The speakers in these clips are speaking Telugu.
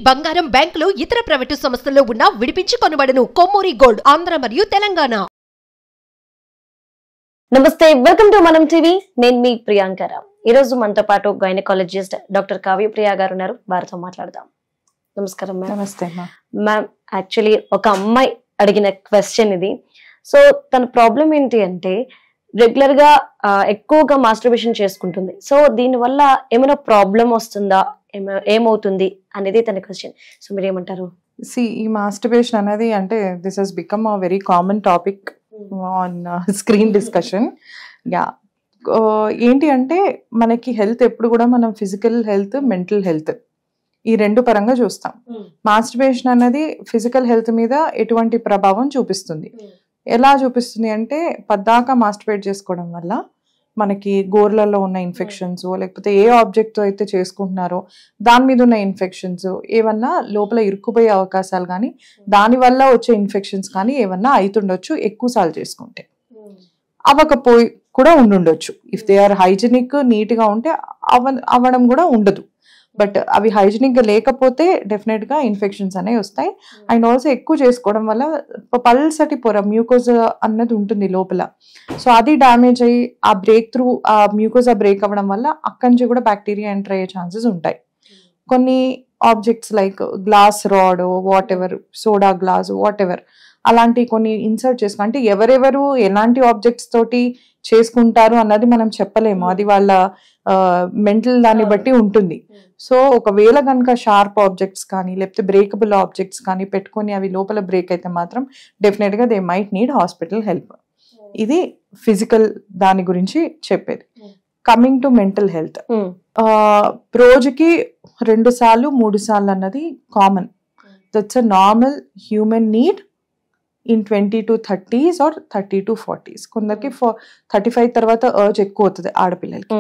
బంగారం బ్యాంకులు ఇతర ప్రైవేటు సంస్థల్లో ఉన్న విడిపించి కొనబడును. కొమ్మూరి గోల్డ్ ఆంధ్ర మరియు తెలంగాణ. నమస్తే, వెల్కమ్ టు మనం టీవీ. నేను మీ ప్రియాంకరావు. ఈ రోజు మనతో పాటు గైనకాలజిస్ట్ డాక్టర్ కావ్యప్రియ గారు ఉన్నారు. వారితో మాట్లాడదాం. నమస్కారం మ్యామ్. నమస్తే మ్యామ్, యాక్చువల్లీ ఒక అమ్మాయి అడిగిన క్వశ్చన్ ఇది. సో తన ప్రాబ్లం ఏంటి అంటే రెగ్యులర్ గా ఎక్కువగా మాస్టర్బేషన్ చేసుకుంటుంది. సో దీని వల్ల ఏమైనా ప్రాబ్లం వస్తుందా, ఏమవుతుంది అనేది తన క్వశ్చన్. సో మీరు ఏమంటారు? ఈ మాస్టర్బేషన్ అనేది అంటే this has become a very common topic on screen discussion. ఏంటి అంటే మనకి హెల్త్ ఎప్పుడు కూడా మనం ఫిజికల్ హెల్త్, మెంటల్ హెల్త్ ఈ రెండు పరంగా చూస్తాం. మాస్టర్బేషన్ అనేది ఫిజికల్ హెల్త్ మీద ఎటువంటి ప్రభావం చూపిస్తుంది? ఎలా చూపిస్తుంది అంటే పద్దాకా మాస్టర్బేట్ చేసుకోవడం వల్ల మనకి గోర్లలో ఉన్న ఇన్ఫెక్షన్స్, లేకపోతే ఏ ఆబ్జెక్ట్ అయితే చేసుకుంటున్నారో దాని మీద ఉన్న ఇన్ఫెక్షన్స్ ఏమన్నా లోపల ఇరుక్కుపోయే అవకాశాలు కానీ, దానివల్ల వచ్చే ఇన్ఫెక్షన్స్ కానీ ఏమన్నా అవుతుండొచ్చు ఎక్కువసార్లు చేసుకుంటే. అవ్వకపోయి కూడా ఉండుండొచ్చు. ఇఫ్ దే ఆర్ హైజీనిక్, నీట్గా ఉంటే అవ్వడం కూడా ఉండదు. బట్ అవి హైజీనిక్గా లేకపోతే డెఫినెట్గా ఇన్ఫెక్షన్స్ అనేవి వస్తాయి. అండ్ ఆల్సో ఎక్కువ చేసుకోవడం వల్ల పల్సటి పొర, మ్యూకోజా అన్నది ఉంటుంది లోపల. సో అది డ్యామేజ్ అయ్యి ఆ బ్రేక్ త్రూ, ఆ మ్యూకోజా బ్రేక్ అవ్వడం వల్ల అక్కడి నుంచి కూడా బ్యాక్టీరియా ఎంటర్ అయ్యే ఛాన్సెస్ ఉంటాయి. కొన్ని objects like glass rod, what ever, soda glass, what ever, అలాంటి కొన్ని ఇన్సర్ట్ చేసుకుని, అంటే ఎవరెవరు ఎలాంటి ఆబ్జెక్ట్స్ తోటి చేసుకుంటారు అన్నది మనం చెప్పలేము. అది వాళ్ళ మెంటల్ దాన్ని బట్టి ఉంటుంది. సో ఒకవేళ కనుక షార్ప్ ఆబ్జెక్ట్స్ కానీ లేకపోతే బ్రేకబుల్ ఆబ్జెక్ట్స్ కానీ పెట్టుకొని అవి లోపల బ్రేక్ అయితే మాత్రం డెఫినెట్గా they might need hospital help. ఇది ఫిజికల్ దాని గురించి చెప్పేది. కమింగ్ టు మెంటల్ హెల్త్, రోజుకి 2 సార్లు 3 సార్లు అన్నది common. That's a normal human need in 20 to 30s or 30 to 40s. కొందరికి 35 తర్వాత అర్జ్ ఎక్కువ అవుతుంది ఆడపిల్లలకి.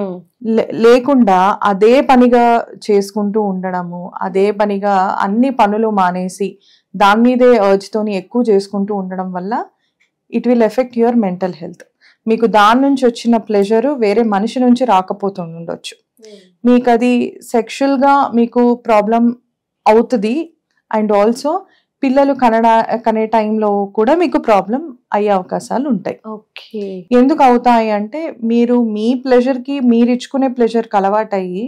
లేకుండా అదే పనిగా చేసుకుంటూ ఉండడము, అదే పనిగా అన్ని పనులు మానేసి దాని మీదే అర్జ్తోని ఎక్కువ చేసుకుంటూ ఉండడం వల్ల it will effect your mental health. మీకు దాని నుంచి వచ్చిన ప్లెజరు వేరే మనిషి నుంచి రాకపోతుండొచ్చు. మీకు అది సెక్షువల్గా మీకు ప్రాబ్లం అవుతుంది. అండ్ ఆల్సో పిల్లలు కనే టైంలో కూడా మీకు ప్రాబ్లం అయ్యే అవకాశాలు ఉంటాయి. ఎందుకు అవుతాయి అంటే మీరు మీ ప్లెజర్కి, మీరు ఇచ్చుకునే ప్లెజర్కి అలవాటయ్యి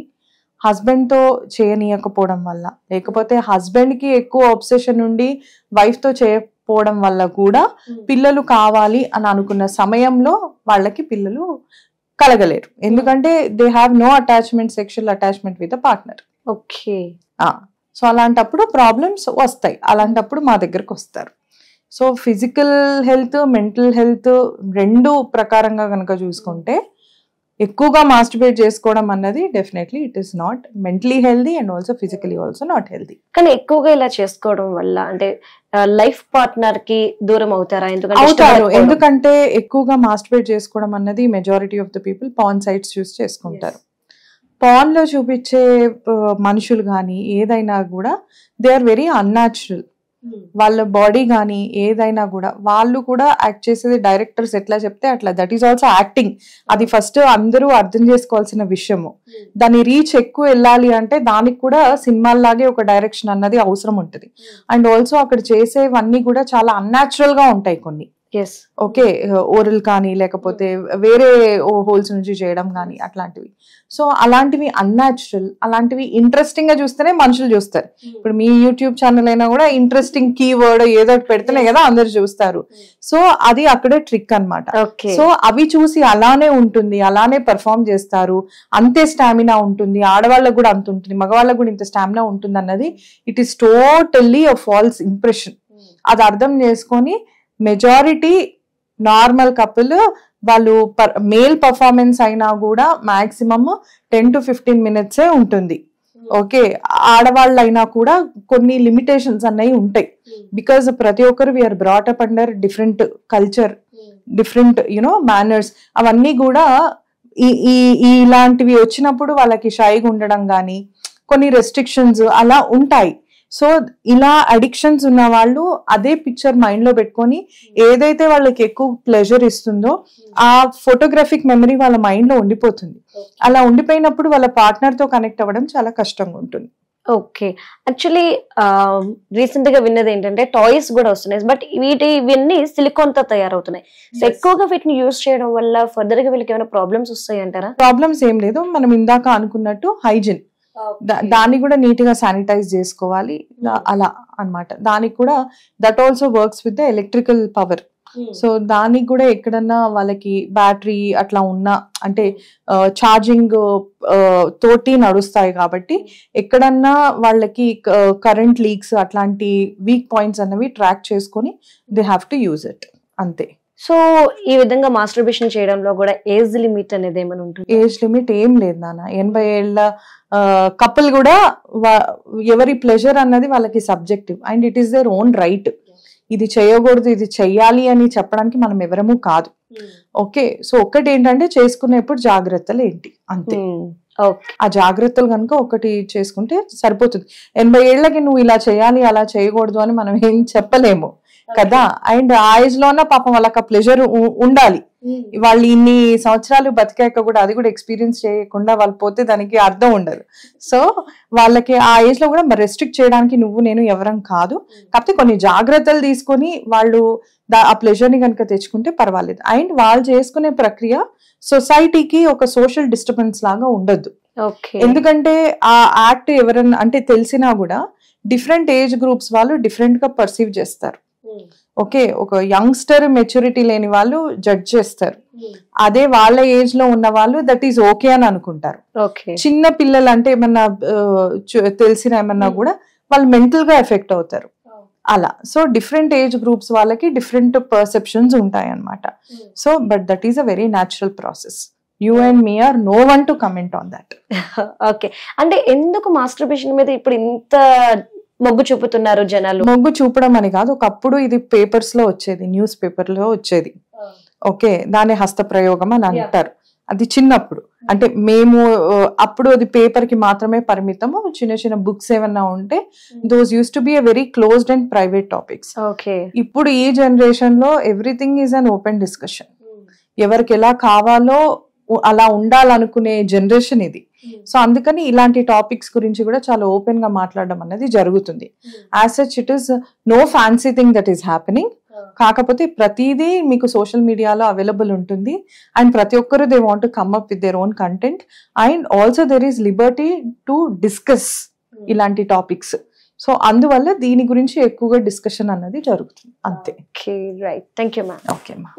హస్బెండ్తో చేయనీయకపోవడం వల్ల, లేకపోతే హస్బెండ్కి ఎక్కువ ఆబ్సెషన్ ఉండి వైఫ్తో చేయకపోవడం వల్ల కూడా పిల్లలు కావాలి అని అనుకున్న సమయంలో వాళ్ళకి పిల్లలు కలగలేరు. ఎందుకంటే they have no attachment, sexual attachment with a partner. So అలాంటప్పుడు ప్రాబ్లమ్స్ వస్తాయి. అలాంటప్పుడు మా దగ్గరకు వస్తారు. So physical health, mental health రెండు ప్రకారంగా కనుక చూసుకుంటే ఎక్కువగా మాస్టర్బేట్ చేసుకోవడం అన్నది definitely it is not mentally healthy and also physically also not healthy. కానీ ఎక్కువగా ఇలా చేసుకోవడం వల్ల అంటే లైఫ్ పార్ట్నర్ కి దూరం అవుతారా? అవుతారు. ఎందుకంటే ఎక్కువగా మాస్టర్బేట్ చేసుకోవడం అన్నది majority of the people porn sites చూస్ చేసుకుంటారు. పాన్ లో చూపించే మనుషులు కానీ ఏదైనా కూడా దే ఆర్ వెరీ అన్యాచురల్. వాళ్ళ బాడీ కానీ ఏదైనా కూడా వాళ్ళు కూడా యాక్ట్ చేసేది డైరెక్టర్స్ ఎట్లా చెప్తే అట్లా. That is also acting. అది ఫస్ట్ అందరూ అర్థం చేసుకోవాల్సిన విషయము. దాని రీచ్ ఎక్కువ వెళ్ళాలి అంటే దానికి కూడా సినిమాల్లాగే ఒక డైరెక్షన్ అన్నది అవసరం ఉంటుంది. అండ్ ఆల్సో అక్కడ చేసేవన్నీ కూడా చాలా అన్యాచురల్ గా ఉంటాయి కొన్ని. ఓకే, ఓరల్ కానీ లేకపోతే వేరే హోల్స్ నుంచి చేయడం కానీ అట్లాంటివి. సో అలాంటివి అన్యాచురల్, అలాంటివి ఇంట్రెస్టింగ్ గా చూస్తేనే మనుషులు చూస్తారు. ఇప్పుడు మీ యూట్యూబ్ ఛానల్ అయినా కూడా ఇంట్రెస్టింగ్ కీవర్డ్ ఏదో పెడితేనే కదా అందరు చూస్తారు. సో అది అక్కడే ట్రిక్ అన్నమాట. సో అవి చూసి అలానే ఉంటుంది, అలానే పెర్ఫార్మ్ చేస్తారు, అంతే స్టామినా ఉంటుంది. ఆడవాళ్ళకు కూడా అంత ఉంటుంది, మగవాళ్ళకు కూడా ఇంత స్టామినా ఉంటుంది అన్నది it is totally a false impression. అది అర్థం చేసుకొని మెజారిటీ నార్మల్ కపుల్ వాళ్ళు మేల్ పర్ఫార్మెన్స్ అయినా కూడా మాక్సిమమ్ 10 to 15 minutes ఉంటుంది. ఓకే, ఆడవాళ్ళు అయినా కూడా కొన్ని లిమిటేషన్స్ అన్నవి ఉంటాయి. బికాస్ ప్రతి ఒక్కరు we are brought up under different culture, different manners. అవన్నీ కూడా ఇలాంటివి వచ్చినప్పుడు వాళ్ళకి షైగా ఉండడం కానీ కొన్ని రెస్ట్రిక్షన్స్ అలా ఉంటాయి. సో ఇలా అడిక్షన్స్ ఉన్న వాళ్ళు అదే పిక్చర్ మైండ్ లో పెట్టుకొని ఏదైతే వాళ్ళకి ఎక్కువ ప్లెజర్ ఇస్తుందో ఆ ఫోటోగ్రాఫిక్ మెమరీ వాళ్ళ మైండ్ లో ఉండిపోతుంది. అలా ఉండిపోయినప్పుడు వాళ్ళ పార్ట్నర్ తో కనెక్ట్ అవ్వడం చాలా కష్టంగా ఉంటుంది. ఓకే. యాక్చువల్లీ రీసెంట్ గా విన్నది ఏంటంటే టాయ్స్ కూడా వస్తున్నాయి, బట్ ఇవన్నీ సిలికాన్ తో తయారవుతున్నాయి. సో ఎక్కువగా వీటిని యూజ్ చేయడం వల్ల ఫర్దర్ గా వీళ్ళకి ఏమైనా ప్రాబ్లమ్స్ వస్తాయి అంటారా? ప్రాబ్లమ్స్ ఏం లేదు, మనం ఇందాక అనుకున్నట్టు హైజిన్, దాన్ని కూడా నీట్ గా శానిటైజ్ చేసుకోవాలి అలా అన్నమాట. దానికి కూడా that also works with the electrical power. So దానికి కూడా ఎక్కడన్నా వాళ్ళకి బ్యాటరీ అట్లా ఉన్నా అంటే ఛార్జింగ్ తోటి నడుస్తాయి కాబట్టి ఎక్కడన్నా వాళ్ళకి కరెంట్ లీక్స్ అట్లాంటి వీక్ పాయింట్స్ అన్నవి ట్రాక్ చేసుకొని they have to use it, అంతే. సో ఈ విధంగా మాస్టర్బేషన్ చేయడంలో కూడా ఏజ్ లిమిట్ అనేది ఏమైనా ఉంటుంది? ఏజ్ లిమిట్ ఏం లేదు నాన్న. 80 ఏళ్ళ కపుల్ కూడా ఎవరి ప్లెజర్ అన్నది వాళ్ళకి subjective and it is their own right. ఇది చేయకూడదు ఇది చెయ్యాలి అని చెప్పడానికి మనం ఎవరము కాదు. ఓకే, సో ఒక్కటి ఏంటంటే చేసుకునేప్పుడు జాగ్రత్తలు ఏంటి అంతే. ఆ జాగ్రత్తలు కనుక ఒకటి చేసుకుంటే సరిపోతుంది. 80 ఏళ్ళకి నువ్వు ఇలా చేయాలి అలా చేయకూడదు అని మనం ఏం చెప్పలేము కదా. అండ్ ఆ ఏజ్ లోన పాపం వాళ్ళకి ప్లెజర్ ఉండాలి. వాళ్ళు ఇన్ని సంవత్సరాలు బతికాక కూడా అది కూడా ఎక్స్పీరియన్స్ చేయకుండా వాళ్ళు పోతే దానికి అర్థం ఉండదు. సో వాళ్ళకి ఆ ఏజ్ లో కూడా రెస్ట్రిక్ట్ చేయడానికి నువ్వు నేను ఎవరం కాదు. కాకపోతే కొన్ని జాగ్రత్తలు తీసుకొని వాళ్ళు ఆ ప్లెజర్ ని కనుక తెచ్చుకుంటే పర్వాలేదు. అండ్ వాళ్ళు చేసుకునే ప్రక్రియ సొసైటీకి ఒక సోషల్ డిస్టర్బెన్స్ లాగా ఉండొద్దు. ఎందుకంటే ఆ యాక్ట్ ఎవరన్నా అంటే తెలిసినా కూడా డిఫరెంట్ ఏజ్ గ్రూప్స్ వాళ్ళు డిఫరెంట్ గా పర్సీవ్ చేస్తారు. ఓకే, ఒక యంగ్స్టర్ మెచ్యూరిటీ లేని వాళ్ళు జడ్జ్ చేస్తారు, అదే వాళ్ళ ఏజ్ లో ఉన్న వాళ్ళు దట్ ఈస్ ఓకే అని అనుకుంటారు. చిన్న పిల్లలు అంటే ఏమన్నా తెలిసిన ఏమన్నా కూడా వాళ్ళు మెంటల్ గా ఎఫెక్ట్ అవుతారు అలా. సో డిఫరెంట్ ఏజ్ గ్రూప్స్ వాళ్ళకి డిఫరెంట్ పర్సెప్షన్స్ ఉంటాయి అన్నమాట. So but that is a very natural process. You and me are no one to comment on that. Okay, అంటే ఎందుకు మాస్టర్బేషన్ మీద ఇప్పుడు ఇంత మొగ్గు చూపుతున్నారు జనాలు? మొగ్గు చూపడం అని కాదు, ఒకప్పుడు ఇది పేపర్స్ లో వచ్చేది, న్యూస్ పేపర్ లో వచ్చేది. ఓకే, దాని హస్త ప్రయోగం అని అంటారు. అది చిన్నప్పుడు అంటే మేము అప్పుడు అది పేపర్ కి మాత్రమే పరిమితము. చిన్న చిన్న బుక్స్ ఏమన్నా ఉంటే those use to be a very closed and private topics. ఇప్పుడు ఈ జనరేషన్ లో everything is an open discussion. ఎవరికి ఎలా కావాలో అలా ఉండాలనుకునే జనరేషన్ ఇది. సో అందుకని ఇలాంటి టాపిక్స్ గురించి కూడా చాలా ఓపెన్ గా మాట్లాడడం అనేది జరుగుతుంది. As such it is no fancy thing that is happening. కాకపోతే ప్రతిదీ మీకు సోషల్ మీడియాలో అవైలబుల్ ఉంటుంది అండ్ ప్రతి ఒక్కరు they want to come up with their own content and also there is Liberty to discuss ఇలాంటి టాపిక్స్. సో అందువల్ల దీని గురించి ఎక్కువగా డిస్కషన్ అన్నది జరుగుతుంది అంతే. Right, thank you ma'am. Okay అమ్మా.